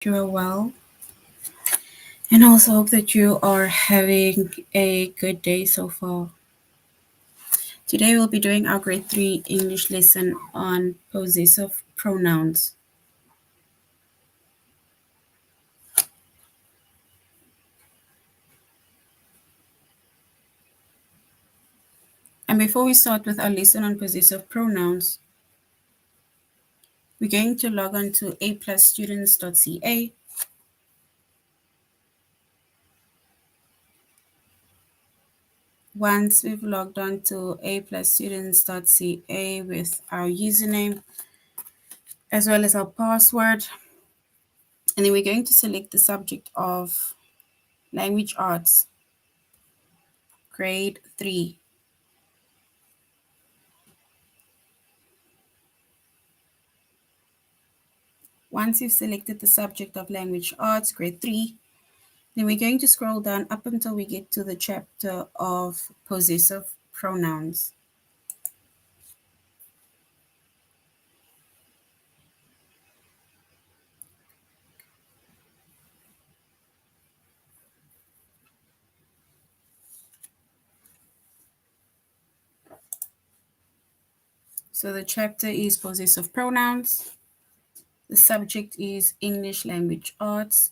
You are well, and also hope that you are having a good day so far. Today we'll be doing our grade 3 English lesson on possessive pronouns. And before we start with our lesson on possessive pronouns, we're going to log on to aplusstudents.ca. Once we've logged on to aplusstudents.ca with our username as well as our password, and then we're going to select the subject of language arts, grade 3. Once you've selected the subject of language arts, grade 3, then we're going to scroll down up until we get to the chapter of possessive pronouns. So the chapter is possessive pronouns. The subject is English language arts,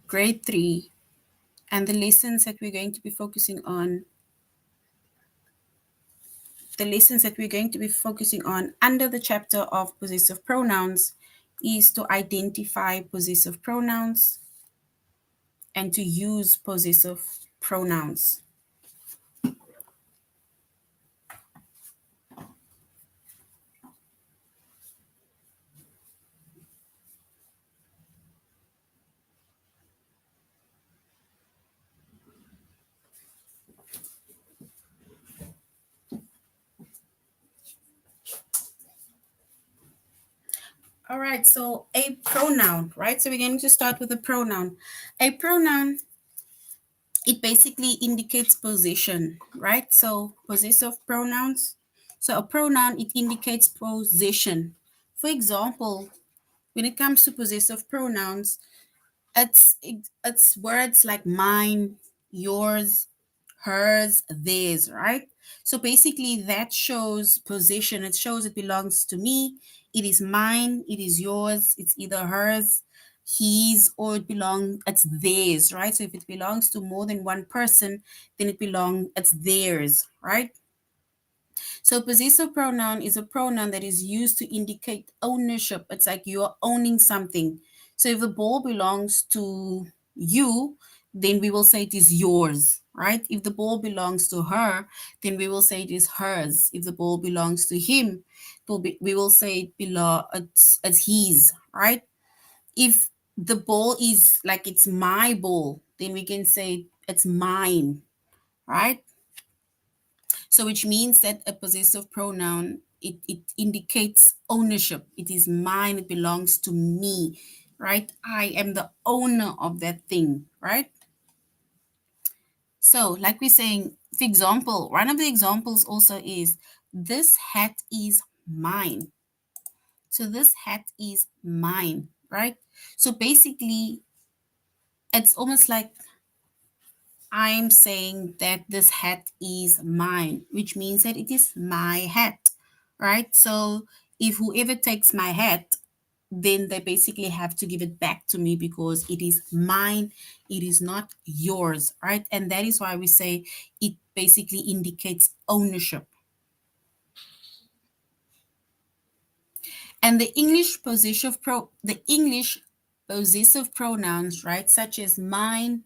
grade 3. And the lessons that we're going to be focusing on under the chapter of possessive pronouns is to identify possessive pronouns and to use possessive pronouns. All right, so a pronoun, right? So we're going to start with a pronoun. A pronoun, it basically indicates possession, right? So possessive pronouns. So a pronoun, it indicates possession. For example, when it comes to possessive pronouns, it's words like mine, yours, hers, theirs, right? So basically that shows possession. It shows it belongs to me. It is mine, it is yours, it's either hers, his, or it's theirs, right? So if it belongs to more than one person, then it's theirs, right? So possessive pronoun is a pronoun that is used to indicate ownership. It's like you're owning something. So if the ball belongs to you, then we will say it is yours, right? If the ball belongs to her, then we will say it is hers. If the ball belongs to him, we will say it's his, right? If the ball is like it's my ball, then we can say it's mine, right? So which means that a possessive pronoun, it indicates ownership. It is mine, it belongs to me, right? I am the owner of that thing, right? So like we're saying, for example, one of the examples also is this hat is mine. So this hat is mine, right? So basically, it's almost like I'm saying that this hat is mine, which means that it is my hat, right? So if whoever takes my hat, then they basically have to give it back to me because it is mine, it is not yours, right? And that is why we say it basically indicates ownership. And the English possessive pronouns, right, such as mine,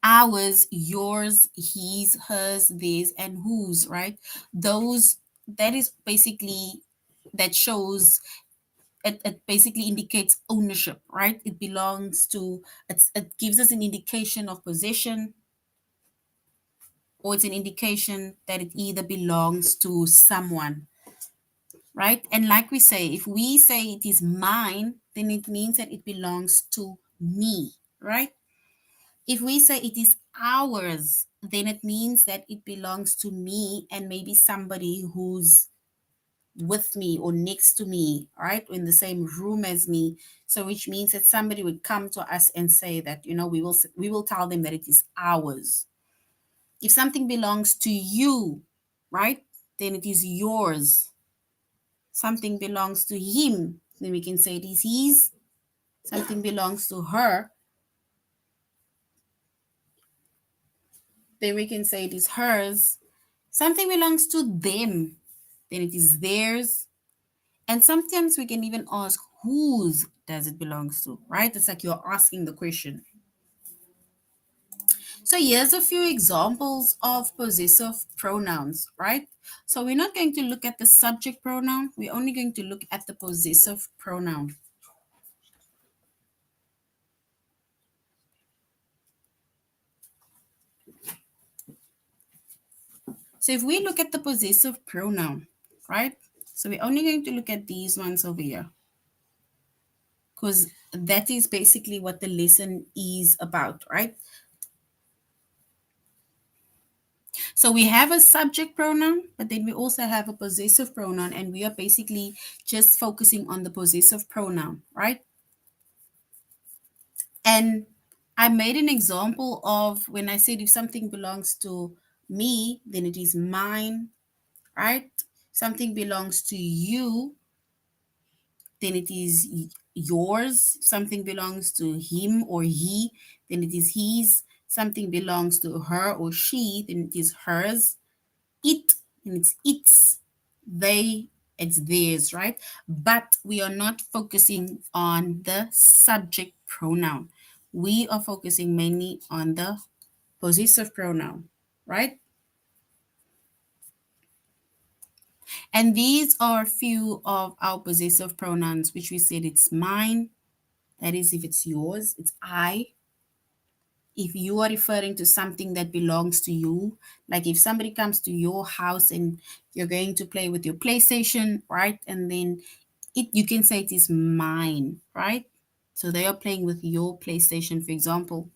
ours, yours, his, hers, theirs, and whose, right? Those that is basically that shows it basically indicates ownership, right? It belongs to it gives us an indication of possession, or it's an indication that it either belongs to someone, right? And like we say, if we say it is mine, then it means that it belongs to me, right? If we say it is ours, then it means that it belongs to me and maybe somebody who's with me or next to me, right? Or in the same room as me. So which means that somebody would come to us and say that, we will tell them that it is ours. If something belongs to you, right, then it is yours. Something belongs to him, then we can say it is his. Something belongs to her, then we can say it is hers. Something belongs to them, then it is theirs. And sometimes we can even ask, whose does it belongs to, right? It's like you're asking the question. So here's a few examples of possessive pronouns, right? So we're not going to look at the subject pronoun. We're only going to look at the possessive pronoun. So if we look at the possessive pronoun, right? So we're only going to look at these ones over here because that is basically what the lesson is about, right? So we have a subject pronoun, but then we also have a possessive pronoun, and we are basically just focusing on the possessive pronoun, right? And I made an example of when I said if something belongs to me, then it is mine, right? Something belongs to you, then it is yours. Something belongs to him or he, then it is his. Something belongs to her or she, then it is hers. It, and it's its. They, it's theirs, right? But we are not focusing on the subject pronoun. We are focusing mainly on the possessive pronoun, right? And these are a few of our possessive pronouns, which we said it's mine. That is, if it's yours, it's I. If you are referring to something that belongs to you, like if somebody comes to your house and you're going to play with your PlayStation, right? And then you can say it is mine, right? So they are playing with your PlayStation, for example.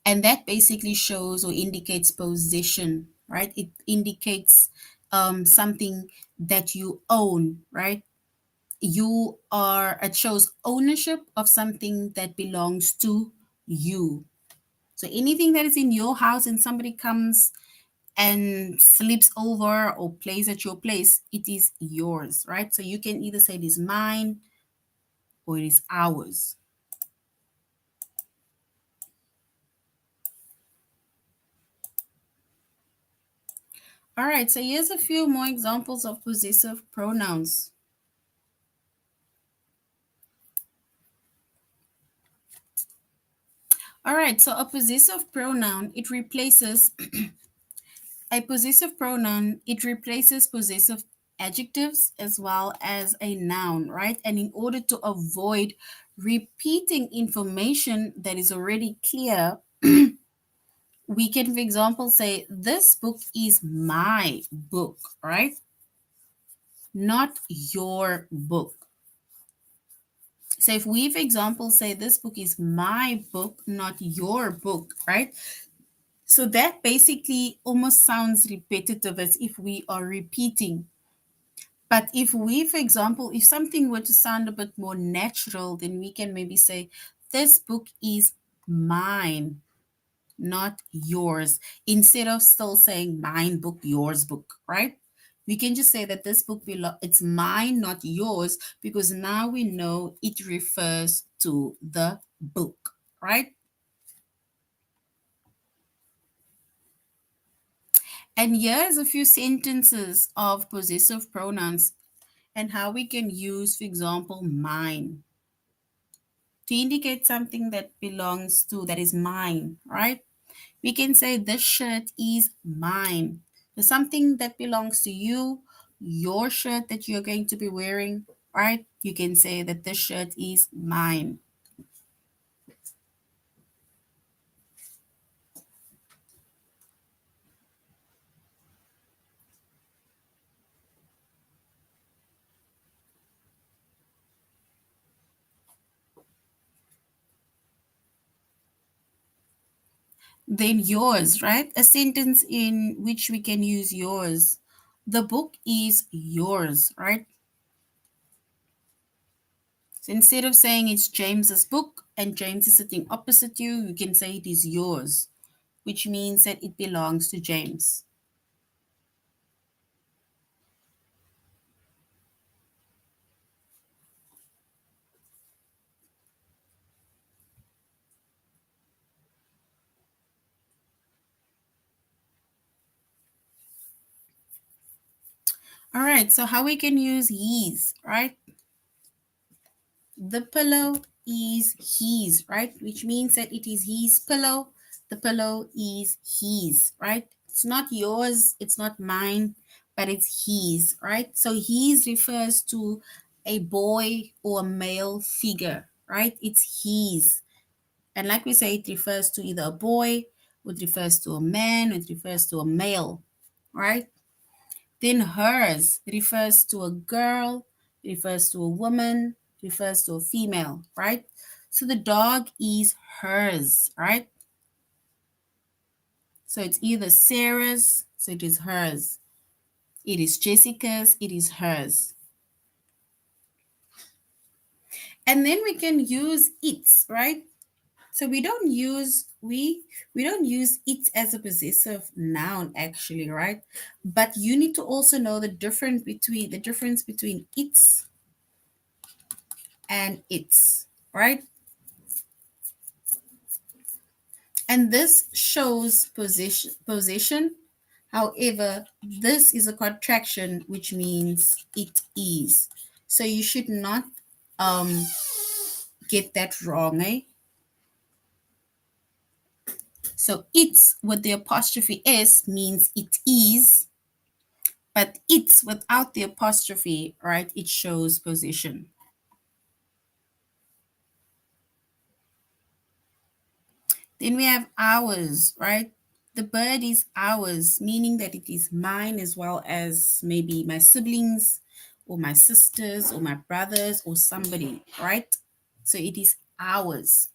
And that basically shows or indicates possession, right? It indicates something that you own, right? It shows ownership of something that belongs to you. So anything that is in your house and somebody comes and sleeps over or plays at your place, it is yours, right? So you can either say it is mine or it is ours. All right, so here's a few more examples of possessive pronouns. All right, so a possessive pronoun, it replaces possessive adjectives as well as a noun, right? And in order to avoid repeating information that is already clear, we can, for example, say, this book is my book, right? Not your book. So if we, for example, say, this book is my book, not your book, right? So that basically almost sounds repetitive as if we are repeating. But if we, for example, if something were to sound a bit more natural, then we can maybe say, this book is mine, not yours, instead of still saying mine book, yours book, right? We can just say that this book it's mine, not yours, because now we know it refers to the book, right? And here's a few sentences of possessive pronouns and how we can use, for example, mine to indicate something that is mine, right? We can say this shirt is mine. So something that belongs to you, your shirt that you're going to be wearing, right? You can say that this shirt is mine. Then yours, right? A sentence in which we can use yours. The book is yours, right? So instead of saying it's James's book and James is sitting opposite you, you can say it is yours, which means that it belongs to James. All right, so how we can use his, right? The pillow is his, right? Which means that it is his pillow. The pillow is his, right? It's not yours, it's not mine, but it's his, right? So his refers to a boy or a male figure, right? It's his. And like we say, it refers to either a boy, it refers to a man, it refers to a male, right? Then hers refers to a girl, refers to a woman, refers to a female, right? So the dog is hers, right? So it's either Sarah's, so it is hers. It is Jessica's, it is hers. And then we can use its, right? So we don't use it as a possessive noun actually, right? But you need to also know the difference between its and its, right? And this shows position. However, this is a contraction, which means it is. So you should not um, get that wrong, eh? So it's with the apostrophe s means it is, but it's without the apostrophe, right? It shows position. Then we have ours, right? The bird is ours, meaning that it is mine as well as maybe my siblings or my sisters or my brothers or somebody, right? So it is ours.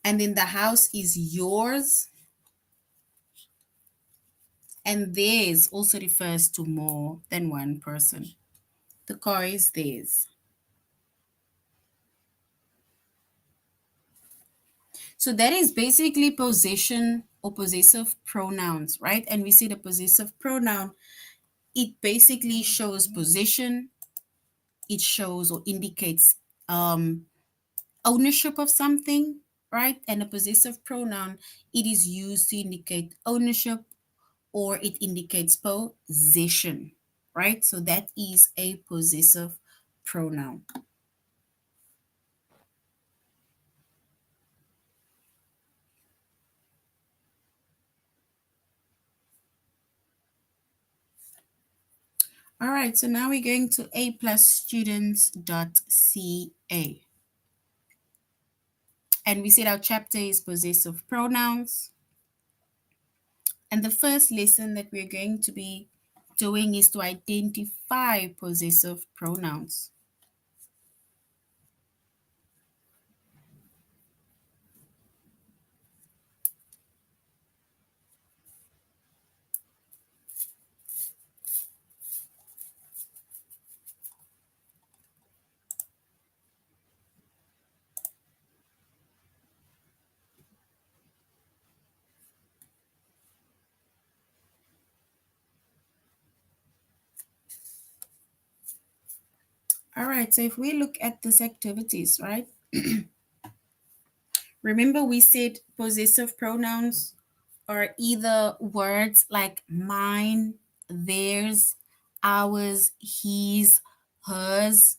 And then the house is yours. And theirs also refers to more than one person. The car is theirs. So that is basically possession or possessive pronouns, right? And we see the possessive pronoun, it basically shows possession, it shows or indicates ownership of something, right? And a possessive pronoun, it is used to indicate ownership or it indicates possession, right? So that is a possessive pronoun. All right, so now we're going to aplusstudents.ca. And we said our chapter is possessive pronouns. And the first lesson that we're going to be doing is to identify possessive pronouns. All right, so if we look at these activities, right? Remember we said possessive pronouns are either words like mine, theirs, ours, his, hers,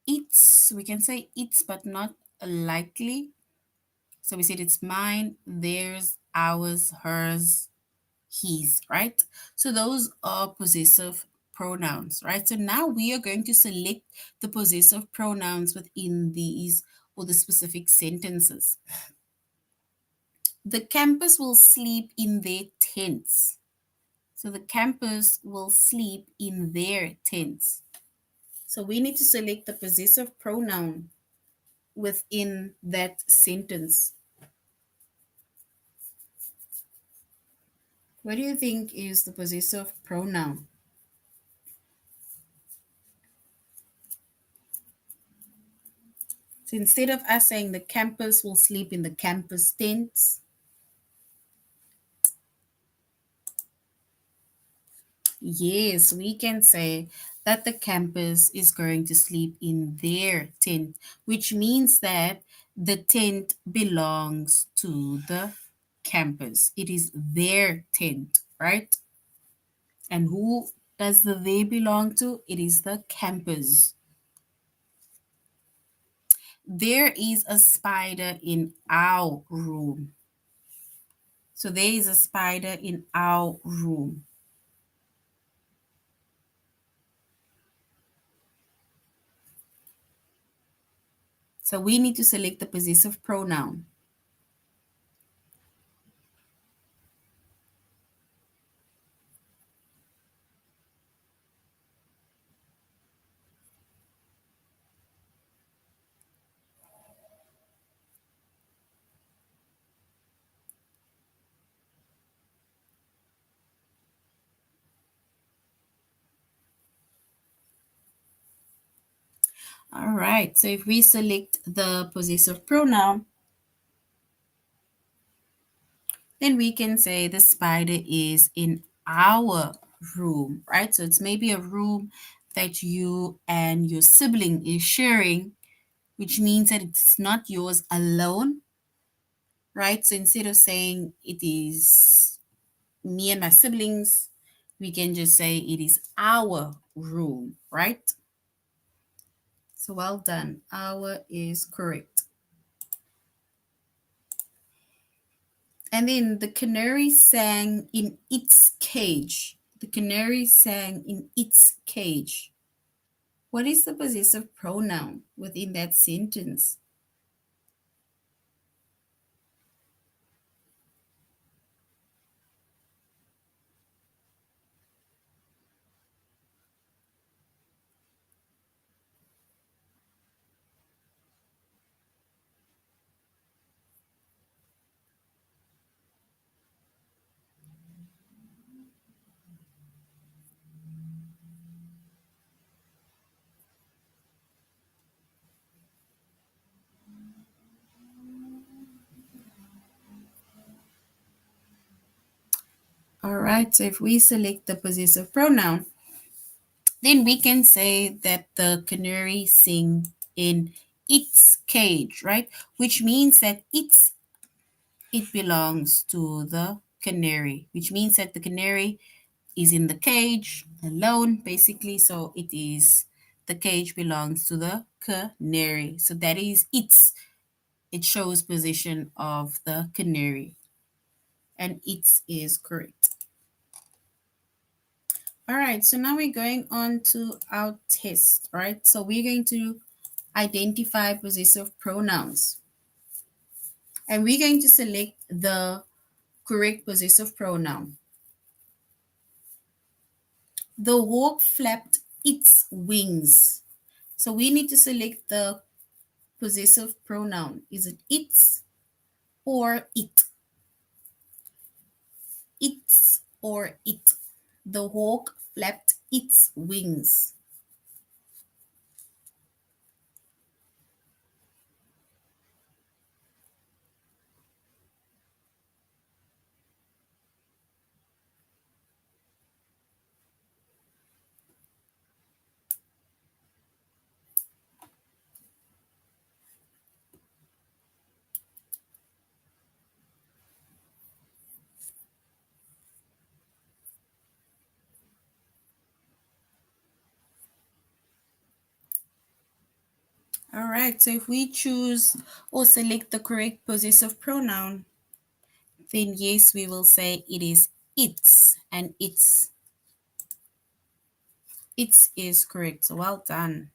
its. We can say its, but not likely. So we said it's mine, theirs, ours, hers, his, right? So those are possessive pronouns, right? So now we are going to select the possessive pronouns within these or the specific sentences. The campus will sleep in their tents. So the campus will sleep in their tents. So we need to select the possessive pronoun within that sentence. What do you think is the possessive pronoun? So instead of us saying the campus will sleep in the campus tents, yes, we can say that the campus is going to sleep in their tent, which means that the tent belongs to the campus. It is their tent, right? And who does the they belong to? It is the campus. There is a spider in our room. So there is a spider in our room. So we need to select the possessive pronoun. All right. So if we select the possessive pronoun, then we can say the spider is in our room, right? So it's maybe a room that you and your sibling is sharing, which means that it's not yours alone, right? So instead of saying it is me and my siblings, we can just say it is our room, right? So well done. Our is correct. And then the canary sang in its cage. The canary sang in its cage. What is the possessive pronoun within that sentence? All right, so if we select the possessive pronoun, then we can say that the canary sing in its cage, right? Which means that it belongs to the canary, which means that the canary is in the cage alone, basically. So it is the cage belongs to the canary. So that is it shows position of the canary. And it is correct. All right, so now we're going on to our test, right? So we're going to identify possessive pronouns. And we're going to select the correct possessive pronoun. The hawk flapped its wings. So we need to select the possessive pronoun. Is it its or it? Its or it. The hawk flapped its wings. All right, so if we choose or select the correct possessive pronoun, then yes, we will say it is its, and its is correct. So well done.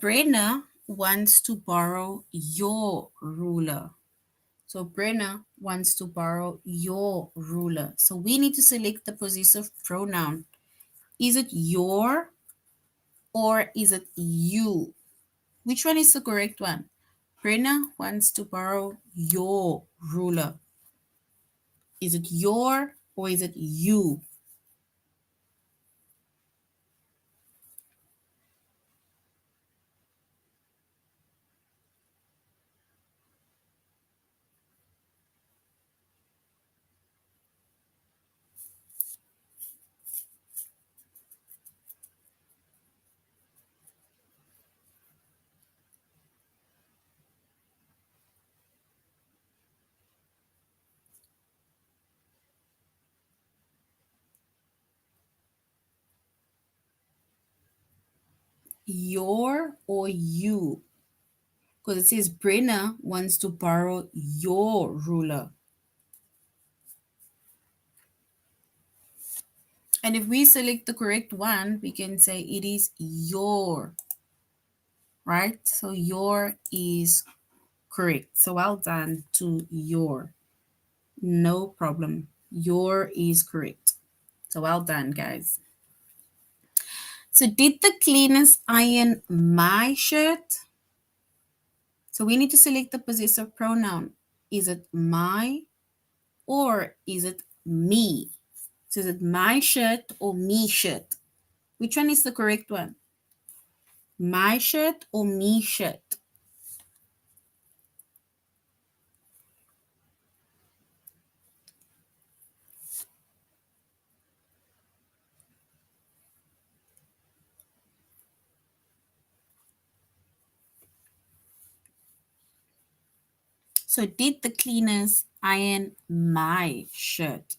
Brenna wants to borrow your ruler. So Brenna wants to borrow your ruler. So we need to select the possessive pronoun. Is it your or is it you? Which one is the correct one? Brenna wants to borrow your ruler. Is it your or is it you? Your or you? Because it says Brenna wants to borrow your ruler. And if we select the correct one, we can say it is your, right? So your is correct. So well done to your. No problem. Your is correct. So well done, guys. So did the cleaners iron my shirt? So we need to select the possessive pronoun. Is it my or is it me? So is it my shirt or me shirt? Which one is the correct one? My shirt or me shirt? So did the cleaners iron my shirt?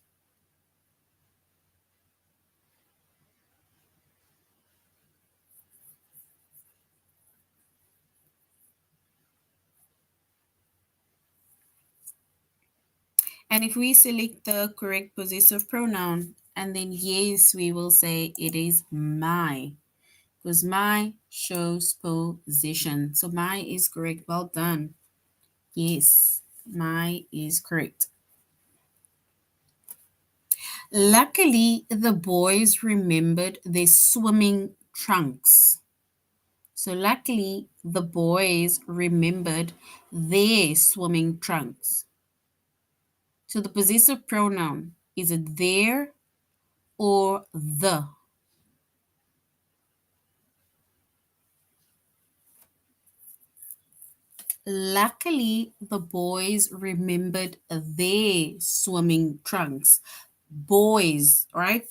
And if we select the correct possessive pronoun, and then yes, we will say it is my, because my shows possession. So my is correct. Well done. Yes, my is correct. Luckily, the boys remembered their swimming trunks. So, luckily, the boys remembered their swimming trunks. So, the possessive pronoun is it their or the? Luckily, the boys remembered their swimming trunks. Boys, right?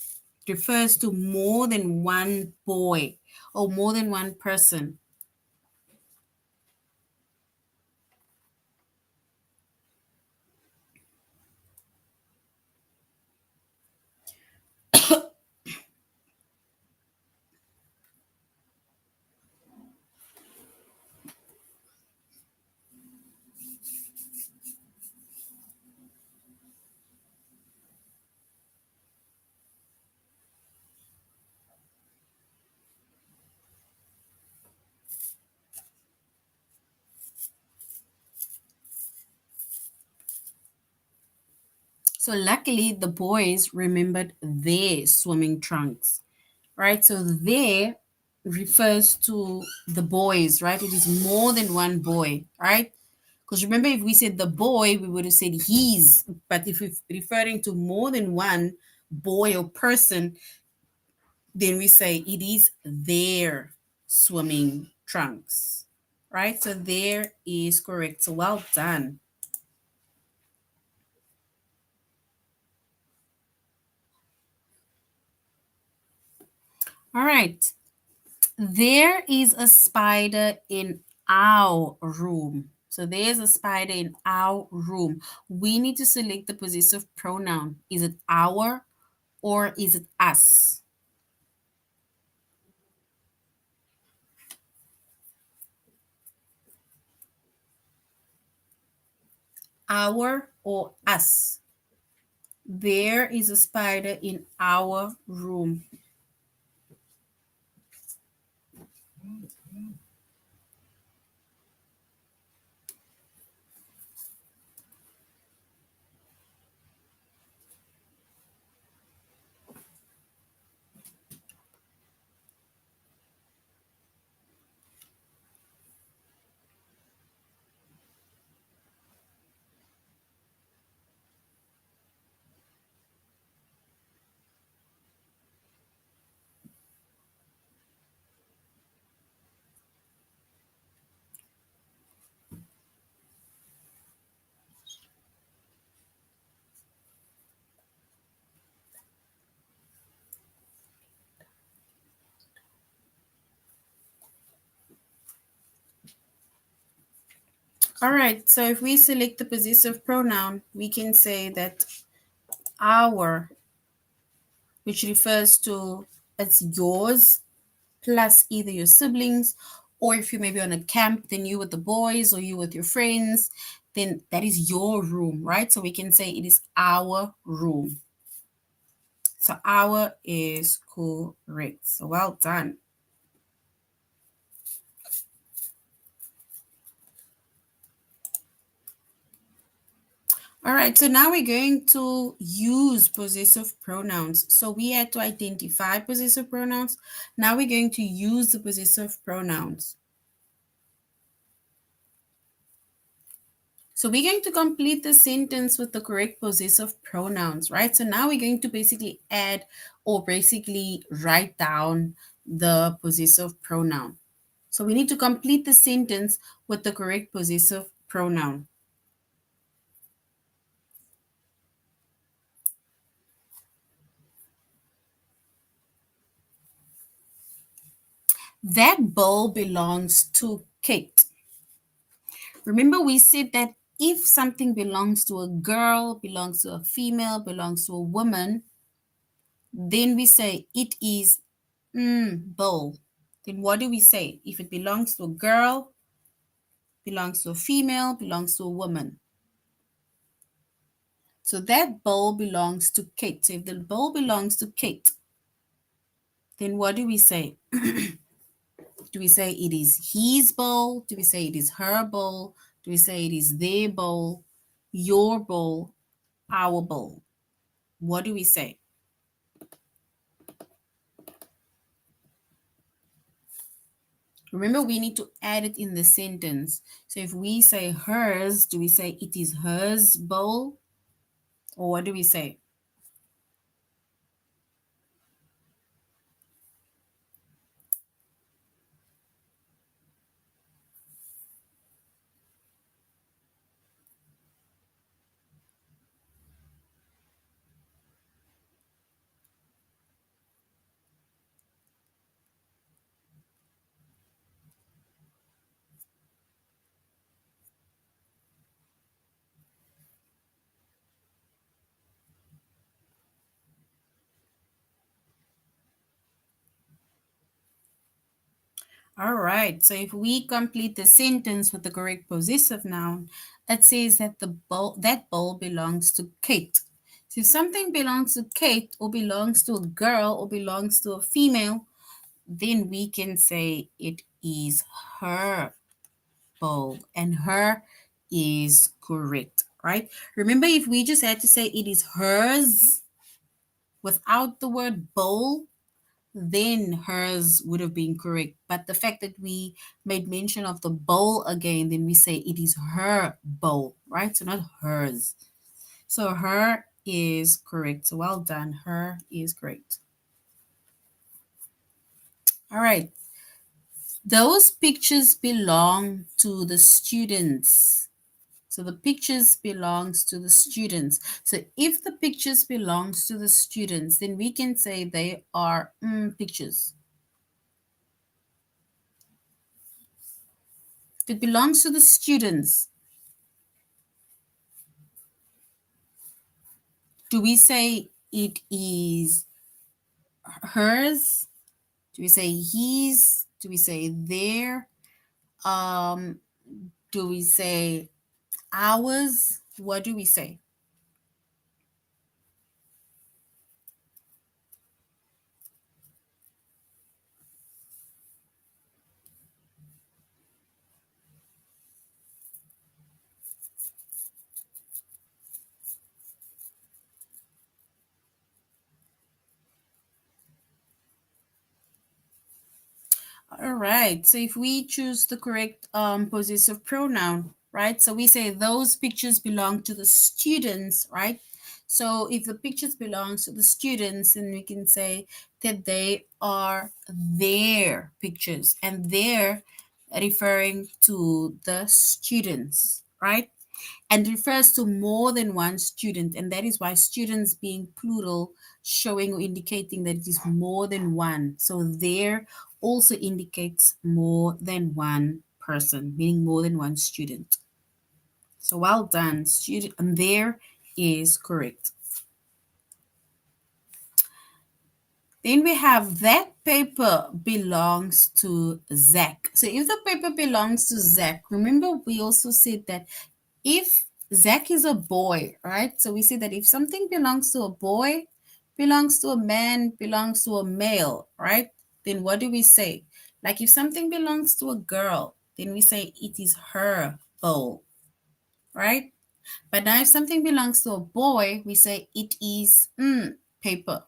Refers to more than one boy or more than one person. So luckily, the boys remembered their swimming trunks, right? So their refers to the boys, right? It is more than one boy, right? Because remember, if we said the boy, we would have said he's. But if we're referring to more than one boy or person, then we say it is their swimming trunks, right? So there is correct. So well done. All right. There is a spider in our room. So there's a spider in our room. We need to select the possessive pronoun. Is it our or is it us? Our or us? There is a spider in our room. All right, so if we select the possessive pronoun, we can say that our, which refers to it's yours plus either your siblings, or if you may be on a camp, then you with the boys or you with your friends, then that is your room, right? So we can say it is our room. So our is correct. So well done. All right, so now we're going to use possessive pronouns. So we had to identify possessive pronouns. Now we're going to use the possessive pronouns. So we're going to complete the sentence with the correct possessive pronouns, right? So now we're going to basically add or basically write down the possessive pronoun. So we need to complete the sentence with the correct possessive pronoun. That bowl belongs to Kate. Remember, we said that if something belongs to a girl, belongs to a female, belongs to a woman, then we say it is bowl. Then what do we say? If it belongs to a girl, belongs to a female, belongs to a woman. So that bowl belongs to Kate. So if the bowl belongs to Kate, then what do we say? Do we say it is his bowl? Do we say it is her bowl? Do we say it is their bowl, your bowl, our bowl? What do we say? Remember, we need to add it in the sentence. So if we say hers, do we say it is hers bowl? Or what do we say? All right. So if we complete the sentence with the correct possessive noun, it says that that bowl belongs to Kate. So if something belongs to Kate or belongs to a girl or belongs to a female, then we can say it is her bowl, and her is correct, right? Remember, if we just had to say it is hers without the word bowl, then hers would have been correct. But the fact that we made mention of the bowl again, then we say it is her bowl, right? So not hers. So her is correct. So well done. Her is correct. All right. Those pictures belong to the students. So the pictures belongs to the students. So if the pictures belongs to the students, then we can say they are pictures. If it belongs to the students, do we say it is hers? Do we say his? Do we say their? Um, do we say ours? What do we say? All right. So if we choose the correct possessive pronoun, right? So we say those pictures belong to the students, right? So if the pictures belongs to the students, then we can say that they are their pictures, and they're referring to the students, right? And refers to more than one student, and that is why students being plural, showing or indicating that it is more than one. So there also indicates more than one person, meaning more than one student. So well done, student. And there is correct. Then we have that paper belongs to Zach. So if the paper belongs to Zach, remember we also said that if Zach is a boy, right? So we say that if something belongs to a boy, belongs to a man, belongs to a male, right? Then what do we say? Like if something belongs to a girl, then we say it is her bowl, right? But now if something belongs to a boy, we say it is paper.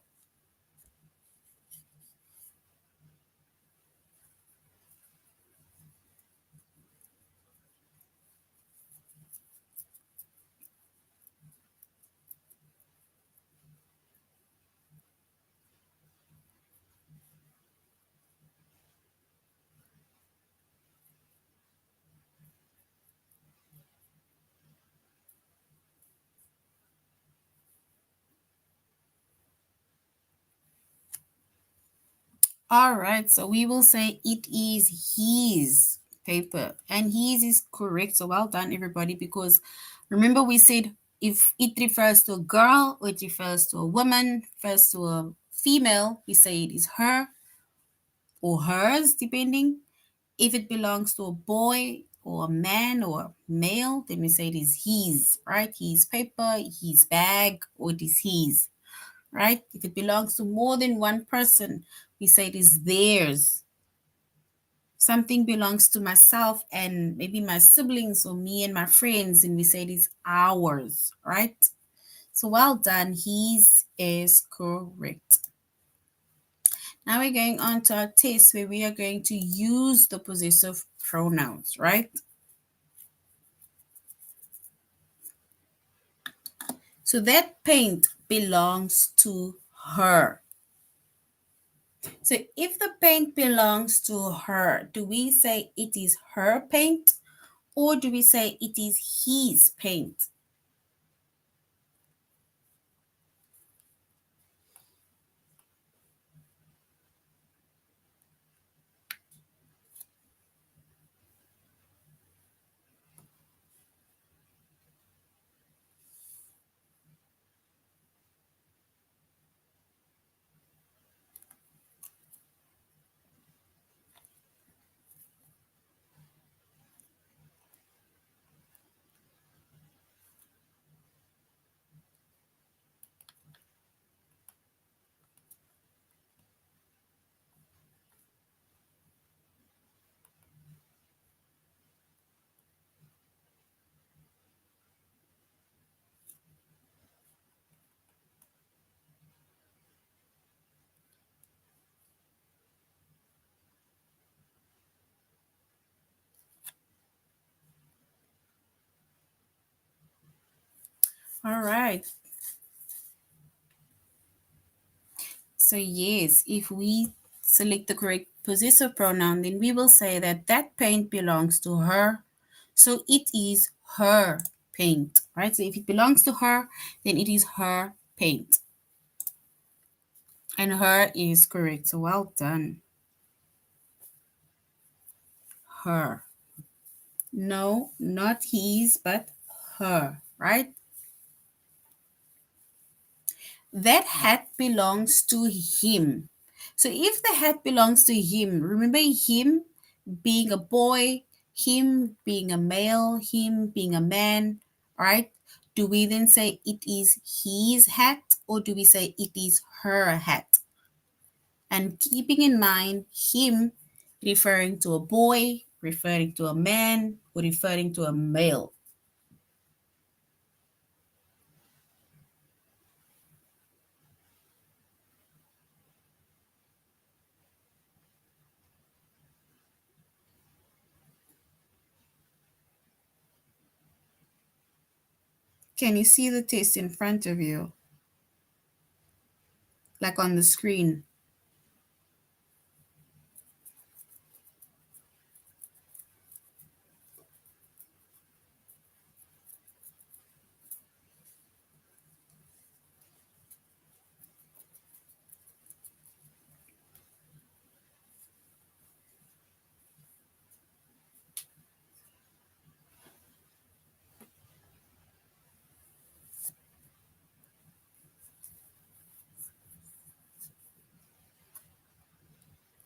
All right, so we will say it is his paper, and his is correct. So well done, everybody, because remember we said if it refers to a girl or it refers to a woman, refers to a female, we say it is her or hers, depending. If it belongs to a boy or a man or a male, then we say it is his, right? His paper, his bag, or it is his, right? If it belongs to more than one person, we say it is theirs. Something belongs to myself and maybe my siblings or me and my friends, and we say it is ours, right? So well done. His is correct. Now we're going on to our test where we are going to use the possessive pronouns, right? So that paint belongs to her. So if the paint belongs to her, do we say it is her paint or do we say it is his paint? All right. So yes, if we select the correct possessive pronoun, then we will say that that paint belongs to her. So it is her paint, right? So if it belongs to her, then it is her paint. And her is correct. So well done. Her. No, not his, but her, right? That hat belongs to him. So if the hat belongs to him, remember him being a boy, him being a male, him being a man, right? Do we then say it is his hat or do we say it is her hat? And keeping in mind him referring to a boy, referring to a man, or referring to a male. Can you see the test in front of you, like on the screen?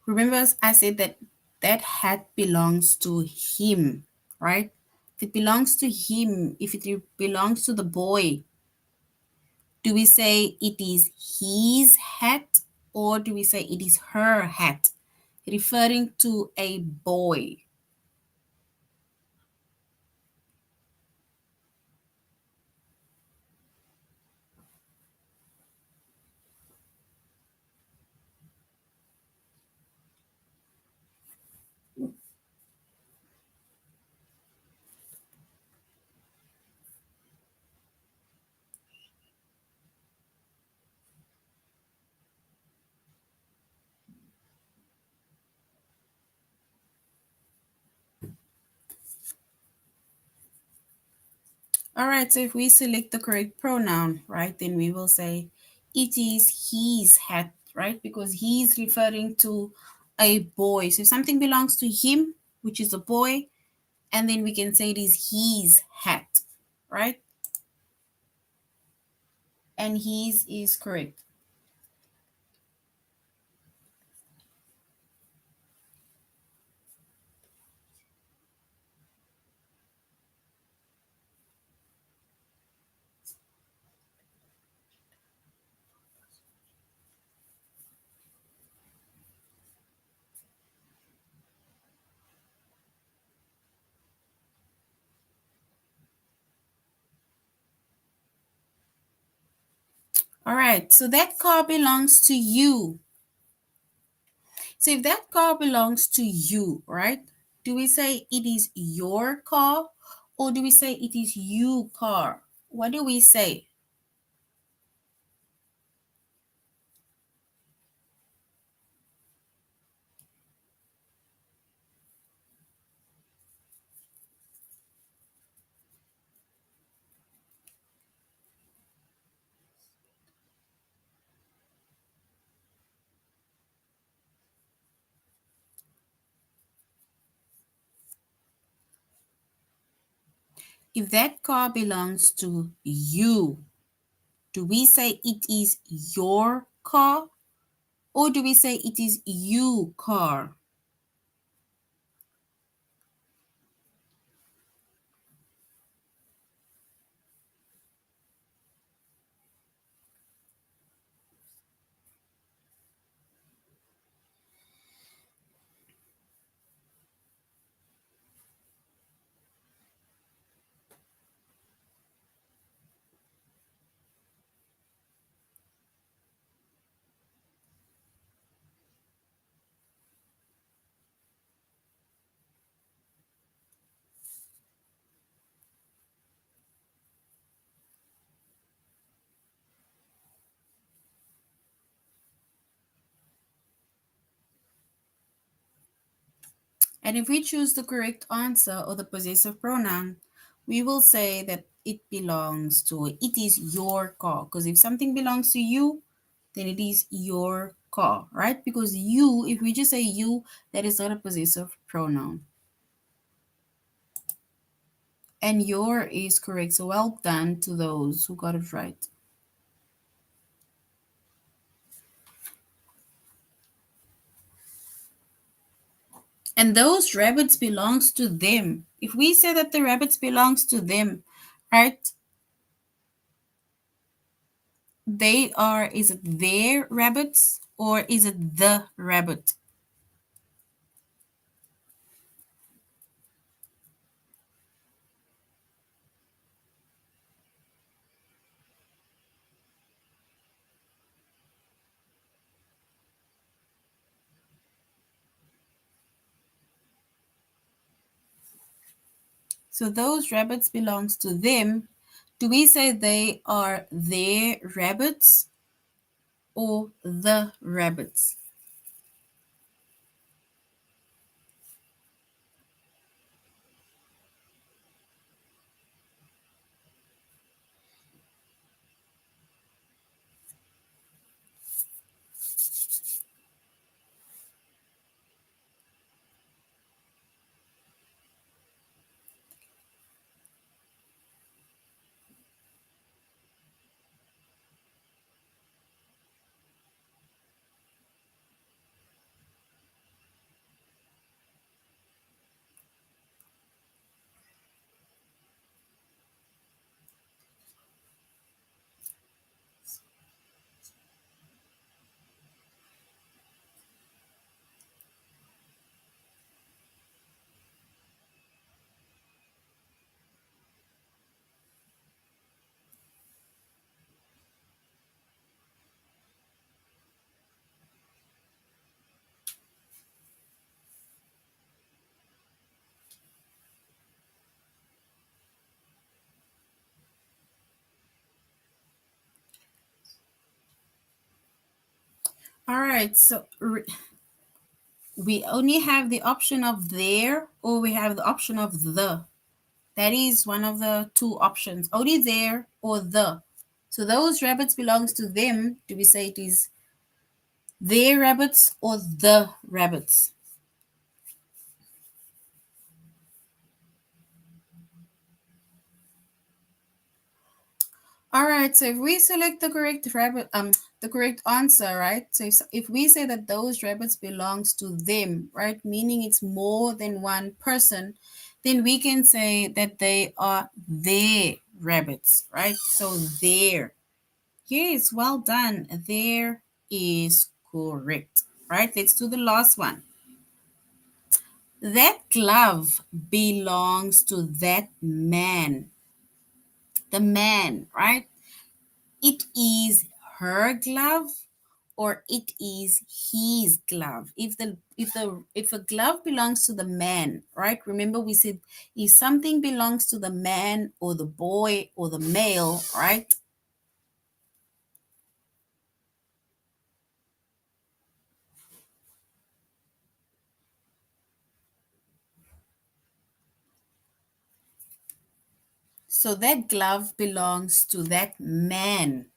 Remember, I said that that hat belongs to him, right? If it belongs to him, if it belongs to the boy, do we say it is his hat or do we say it is her hat? Referring to a boy. All right, so if we select the correct pronoun, right, then we will say it is his hat, right? Because he's referring to a boy. So if something belongs to him, which is a boy, and then we can say it is his hat, right? And his is correct. All right, so that car belongs to you. So if that car belongs to you, right? Do we say it is your car or do we say it is you car? What do we say? If that car belongs to you, do we say it is your car or do we say it is you car? And if we choose the correct answer or the possessive pronoun, we will say that it belongs to, it is your car. Because if something belongs to you, then it is your car, right? Because you, if we just say you, that is not a possessive pronoun. And your is correct. So well done to those who got it right. And those rabbits belongs to them. If we say that the rabbits belongs to them, right? They are, is it their rabbits or is it the rabbit? So those rabbits belongs to them. Do we say they are their rabbits or the rabbits? All right, so we only have the option of there, or we have the option of the. That is one of the two options, only there or the. So those rabbits belongs to them. Do we say it is their rabbits or the rabbits? All right, so if we select the correct rabbit, the correct answer, right? So if we say that those rabbits belongs to them, right, meaning it's more than one person, then we can say that they are their rabbits, right? So their. Yes, well done. There is correct, right? Let's do the last one. That glove belongs to that man. The man, right? It is her glove or it is his glove. If a glove belongs to the man, right? Remember we said if something belongs to the man or the boy or the male, right? So that glove belongs to that man.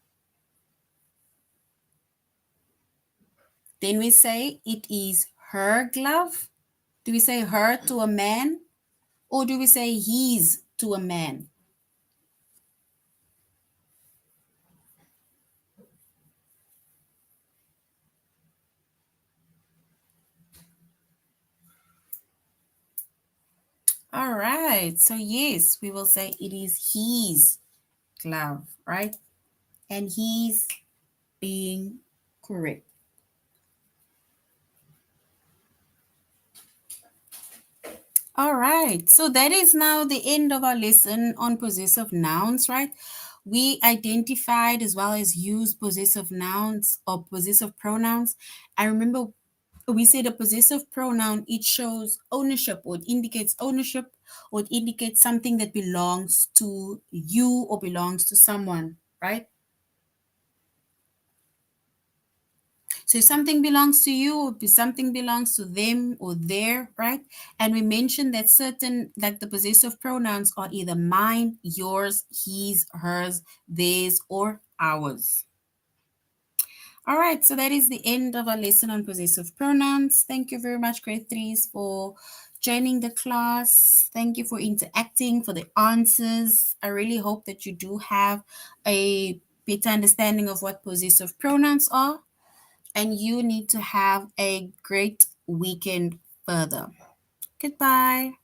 Then we say it is her glove. Do we say her to a man or do we say his to a man? All right. So yes, we will say it is his glove, right? And he's being correct. All right. So that is now the end of our lesson on possessive nouns, right? We identified as well as used possessive nouns or possessive pronouns. I remember we say the possessive pronoun, it shows ownership or it indicates ownership or it indicates something that belongs to you or belongs to someone, right? So if something belongs to you or something belongs to them or their, right? And we mentioned that certain, like the possessive pronouns are either mine, yours, his, hers, theirs, or ours. All right, so that is the end of our lesson on possessive pronouns. Thank you very much, grade threes, for joining the class. Thank you for interacting, for the answers. I really hope that you do have a better understanding of what possessive pronouns are, and you need to have a great weekend further. Goodbye.